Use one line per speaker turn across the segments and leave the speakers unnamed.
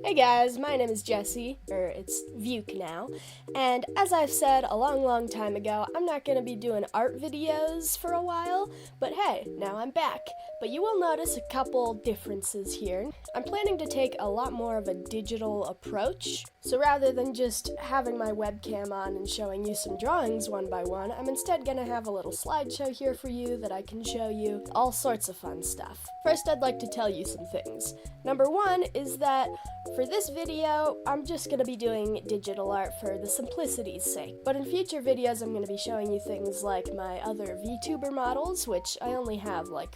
Hey guys, my name is Jesse, or it's Vuke now, and as I've said a long time ago, I'm not going to be doing art videos for a while, but hey, now I'm back. But you will notice a couple differences here. I'm planning to take a lot more of a digital approach, so rather than just having my webcam on and showing you some drawings one by one, I'm instead going to have a little slideshow here for you that I can show you all sorts of fun stuff. First, I'd like to tell you some things. Number one is that for this video, I'm just going to be doing digital art for the simplicity's sake. But in future videos, I'm going to be showing you things like my other VTuber models, which I only have like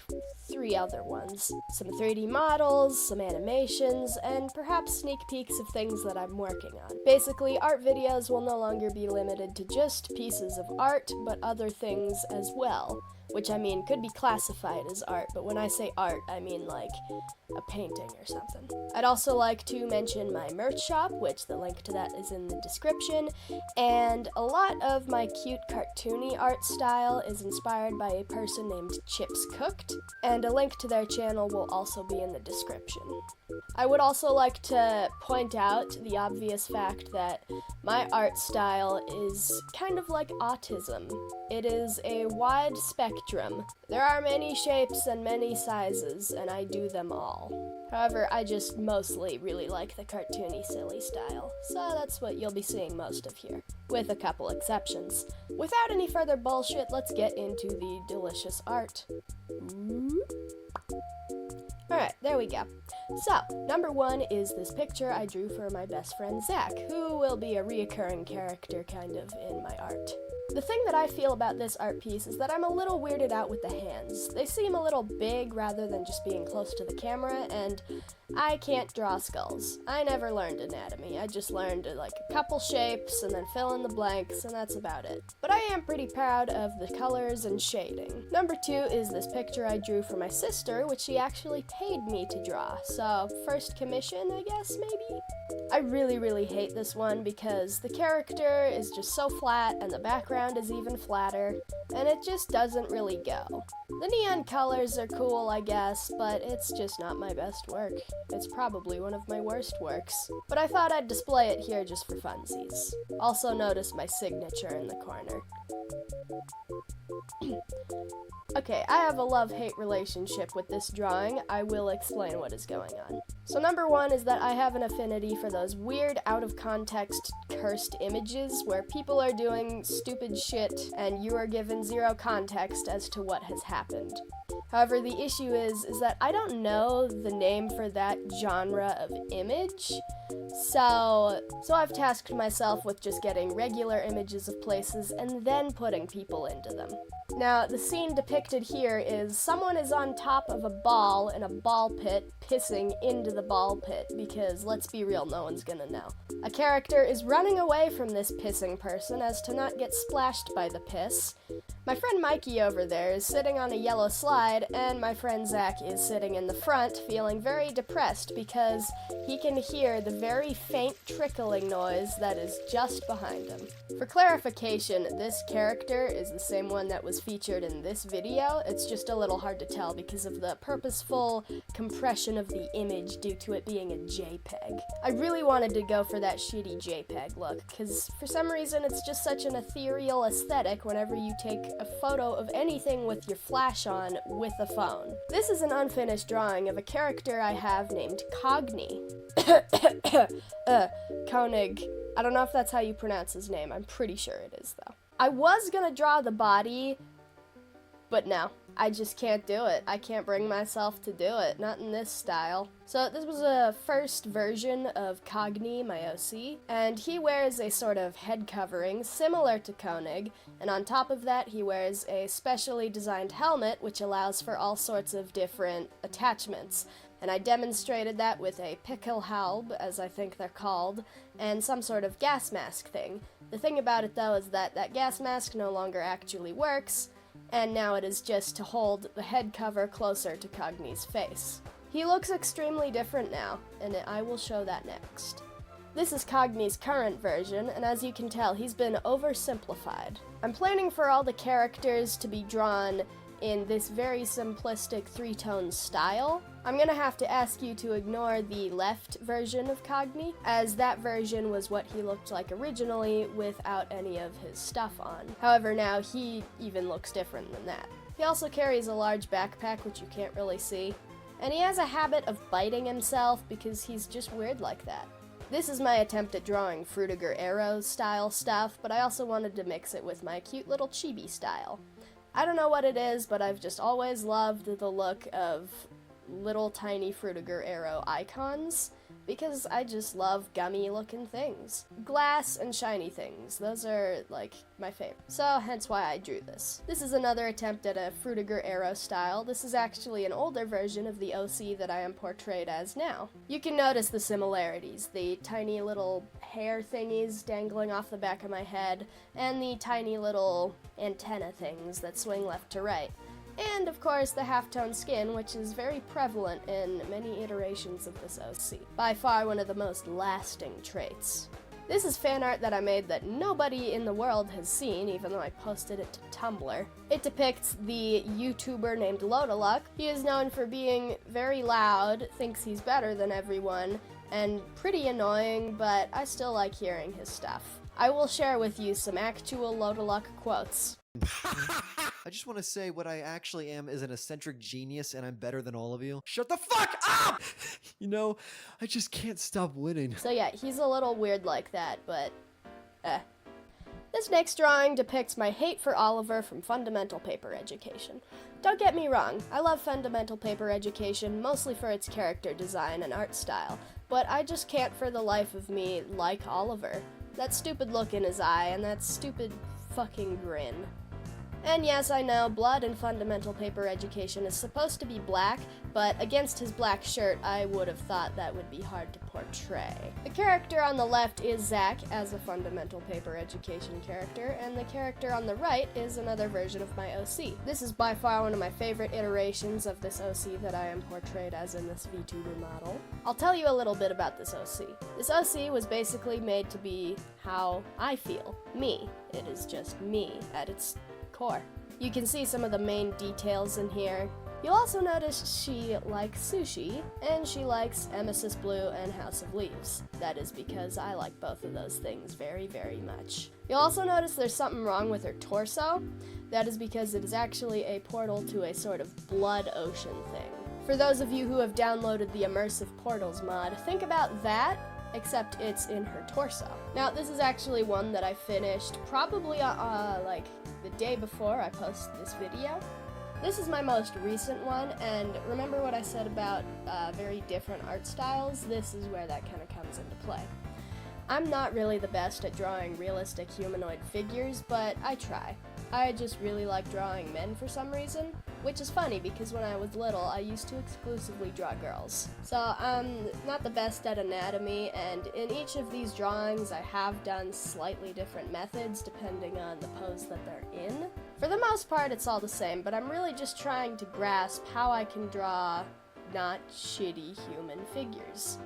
3 other ones. Some 3D models, some animations, and perhaps sneak peeks of things that I'm working on. Basically, art videos will no longer be limited to just pieces of art, but other things as well. Which, I mean, could be classified as art, but when I say art, I mean like a painting or something. I'd also like to mention my merch shop, which the link to that is in the description, and a lot of my cute cartoony art style is inspired by a person named Chips Cooked, and a link to their channel will also be in the description. I would also like to point out the obvious fact that my art style is kind of like autism. It is a wide spectrum. There are many shapes and many sizes, and I do them all. However, I just mostly really like the cartoony, silly style, so that's what you'll be seeing most of here, with a couple exceptions. Without any further bullshit, let's get into the delicious art. Alright, there we go. So, number 1 is this picture I drew for my best friend Zach, who will be a reoccurring character kind of in my art. The thing that I feel about this art piece is that I'm a little weirded out with the hands. They seem a little big rather than just being close to the camera, and I can't draw skulls. I never learned anatomy. I just learned like a couple shapes and then fill in the blanks, and that's about it. But I am pretty proud of the colors and shading. Number 2 is this picture I drew for my sister, which she actually paid me to draw. So, first commission, I guess, maybe? I really hate this one because the character is just so flat and the background is even flatter, and it just doesn't really go. The neon colors are cool, I guess, but it's just not my best work. It's probably one of my worst works. But I thought I'd display it here just for funsies. Also notice my signature in the corner. Okay, I have a love-hate relationship with this drawing. I will explain what is going on. So number 1 is that I have an affinity for those weird, out-of-context, cursed images where people are doing stupid shit and you are given 0 context as to what has happened. However, the issue is that I don't know the name for that genre of image, so I've tasked myself with just getting regular images of places and then putting people into them. Now, the scene depicted here is someone is on top of a ball in a ball pit pissing into the ball pit, because let's be real, no one's gonna know. A character is running away from this pissing person as to not get splashed by the piss. My friend Mikey over there is sitting on a yellow slide, and my friend Zach is sitting in the front feeling very depressed because he can hear the very faint trickling noise that is just behind him. For clarification, this character is the same one that was featured in this video. It's just a little hard to tell because of the purposeful compression of the image due to it being a JPEG. I really wanted to go for that shitty JPEG look, because for some reason it's just such an ethereal aesthetic whenever you take a photo of anything with your flash on with a phone. This is an unfinished drawing of a character I have named Cogni. Koenig. I don't know if that's how you pronounce his name. I'm pretty sure it is, though. I was gonna draw the body, but no. I just can't do it. I can't bring myself to do it. Not in this style. So this was a first version of Cogni, my OC, and he wears a sort of head covering similar to Koenig, and on top of that he wears a specially designed helmet which allows for all sorts of different attachments. And I demonstrated that with a Pickelhaube, as I think they're called, and some sort of gas mask thing. The thing about it though is that that gas mask no longer actually works, and now it is just to hold the head cover closer to Cogni's face. He looks extremely different now, and I will show that next. This is Cogni's current version, and as you can tell, he's been oversimplified. I'm planning for all the characters to be drawn in this very simplistic three-tone style. I'm gonna have to ask you to ignore the left version of Cogni, as that version was what he looked like originally without any of his stuff on. However, now he even looks different than that. He also carries a large backpack, which you can't really see, and he has a habit of biting himself because he's just weird like that. This is my attempt at drawing Frutiger Arrow style stuff, but I also wanted to mix it with my cute little chibi style. I don't know what it is, but I've just always loved the look of little tiny Frutiger Arrow icons, because I just love gummy looking things. Glass and shiny things, those are like my favorite. So hence why I drew this. This is another attempt at a Frutiger Arrow style. This is actually an older version of the OC that I am portrayed as now. You can notice the similarities, the tiny little hair thingies dangling off the back of my head, and the tiny little antenna things that swing left to right. And, of course, the halftone skin, which is very prevalent in many iterations of this OC. By far one of the most lasting traits. This is fan art that I made that nobody in the world has seen, even though I posted it to Tumblr. It depicts the YouTuber named Lodaluck. He is known for being very loud, thinks he's better than everyone, and pretty annoying, but I still like hearing his stuff. I will share with you some actual Lodaluck quotes.
I just want to say what I actually am is an eccentric genius and I'm better than all of you. Shut the fuck up! You know, I just can't stop winning.
So yeah, he's a little weird like that, but This next drawing depicts my hate for Oliver from Fundamental Paper Education. Don't get me wrong, I love Fundamental Paper Education mostly for its character design and art style, but I just can't for the life of me like Oliver. That stupid look in his eye and that stupid fucking grin. And yes, I know, blood in Fundamental Paper Education is supposed to be black, but against his black shirt, I would have thought that would be hard to portray. The character on the left is Zach as a Fundamental Paper Education character, and the character on the right is another version of my OC. This is by far one of my favorite iterations of this OC that I am portrayed as in this VTuber model. I'll tell you a little bit about this OC. This OC was basically made to be how I feel. Me. It is just me at its core. You can see some of the main details in here. You'll also notice she likes sushi, and she likes Emesis Blue and House of Leaves. That is because I like both of those things very, very much. You'll also notice there's something wrong with her torso. That is because it is actually a portal to a sort of blood ocean thing. For those of you who have downloaded the Immersive Portals mod, think about that, except it's in her torso. Now, this is actually one that I finished probably like the day before I posted this video. This is my most recent one, and remember what I said about very different art styles? This is where that kind of comes into play. I'm not really the best at drawing realistic humanoid figures, but I try. I just really like drawing men for some reason, which is funny because when I was little, I used to exclusively draw girls. So I'm not the best at anatomy, and in each of these drawings, I have done slightly different methods depending on the pose that they're in. For the most part, it's all the same, but I'm really just trying to grasp how I can draw not shitty human figures.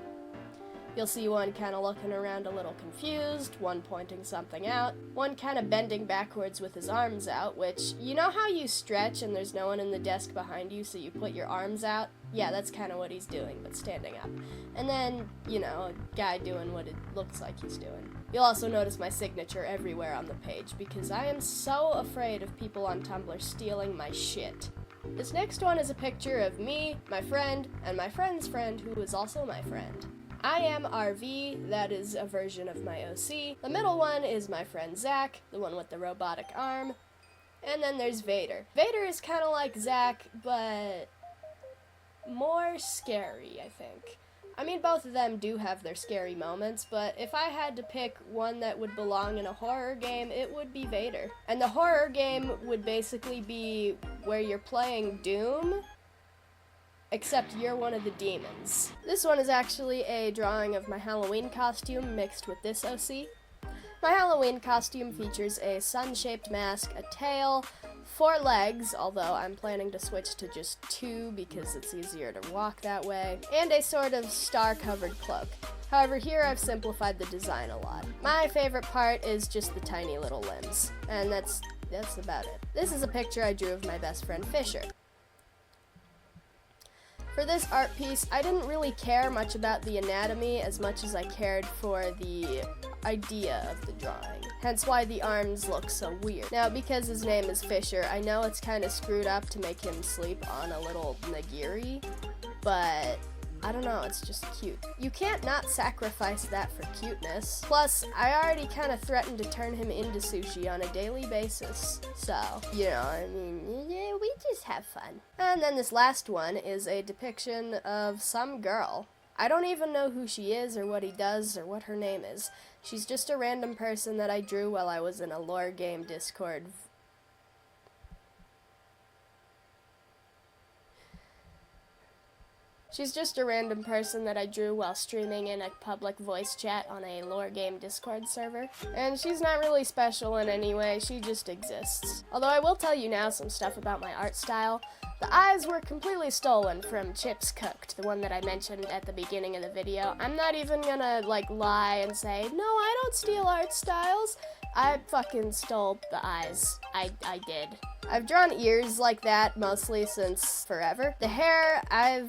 You'll see one kind of looking around a little confused, one pointing something out, one kind of bending backwards with his arms out, which, you know how you stretch and there's no one in the desk behind you, so you put your arms out? Yeah, that's kind of what he's doing, but standing up. And then, you know, a guy doing what it looks like he's doing. You'll also notice my signature everywhere on the page, because I am so afraid of people on Tumblr stealing my shit. This next one is a picture of me, my friend, and my friend's friend, who is also my friend. I am RV, that is a version of my OC. The middle one is my friend Zach, the one with the robotic arm. And then there's Vader. Vader is kind of like Zach, but more scary, I think. I mean, both of them do have their scary moments, but if I had to pick one that would belong in a horror game, it would be Vader. And the horror game would basically be where you're playing Doom, except you're one of the demons. This one is actually a drawing of my Halloween costume mixed with this OC. My Halloween costume features a sun-shaped mask, a tail, 4 legs, although I'm planning to switch to just 2 because it's easier to walk that way, and a sort of star-covered cloak. However, here I've simplified the design a lot. My favorite part is just the tiny little limbs, and that's that's about it. This is a picture I drew of my best friend Fisher. For this art piece, I didn't really care much about the anatomy as much as I cared for the idea of the drawing, hence why the arms look so weird. Now, because his name is Fisher, I know it's kind of screwed up to make him sleep on a little nigiri, but I don't know, it's just cute. You can't not sacrifice that for cuteness. Plus, I already kind of threatened to turn him into sushi on a daily basis. So, you know, I mean, yeah, we just have fun. And then this last one is a depiction of some girl. I don't even know who she is or what he does or what her name is. She's just a random person that I drew while I was in a lore game Discord. She's just a random person that I drew while streaming in a public voice chat on a lore game Discord server. And she's not really special in any way, she just exists. Although I will tell you now some stuff about my art style. The eyes were completely stolen from Chips Cooked, the one that I mentioned at the beginning of the video. I'm not even gonna lie and say, no, I don't steal art styles. I fucking stole the eyes. I did. I've drawn ears like that mostly since forever. The hair, I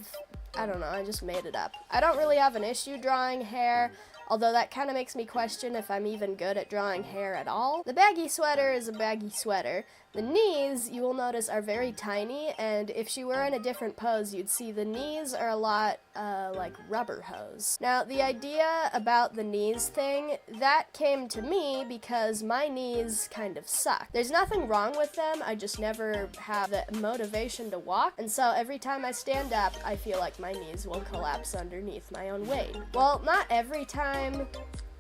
don't know, I just made it up. I don't really have an issue drawing hair, although that kind of makes me question if I'm even good at drawing hair at all. The baggy sweater is a baggy sweater. The knees, you will notice, are very tiny, and if she were in a different pose, you'd see the knees are a lot like rubber hose. Now, the idea about the knees thing, that came to me because my knees kind of suck. There's nothing wrong with them, I just never have the motivation to walk, and so every time I stand up, I feel like my knees will collapse underneath my own weight. Well, not every time,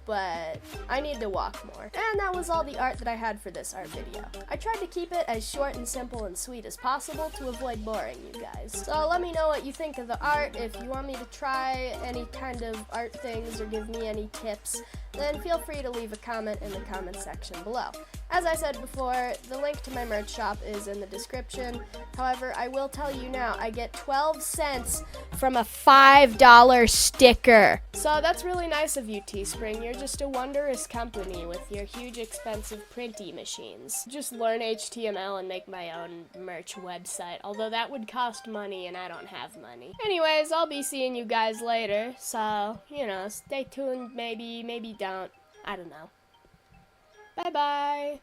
but I need to walk more. And that was all the art that I had for this art video. I tried to keep it as short and simple and sweet as possible to avoid boring you guys. So let me know what you think of the art. If you want me to try any kind of art things or give me any tips, then feel free to leave a comment in the comment section below. As I said before, the link to my merch shop is in the description. However, I will tell you now, I get 12 cents from a $5 sticker. So that's really nice of you, Teespring. You're just a wondrous company with your huge expensive printy machines. Just learn HTML and make my own merch website, although that would cost money and I don't have money. Anyways, I'll be seeing you guys later, so, you know, stay tuned, maybe don't. I don't know. Bye-bye.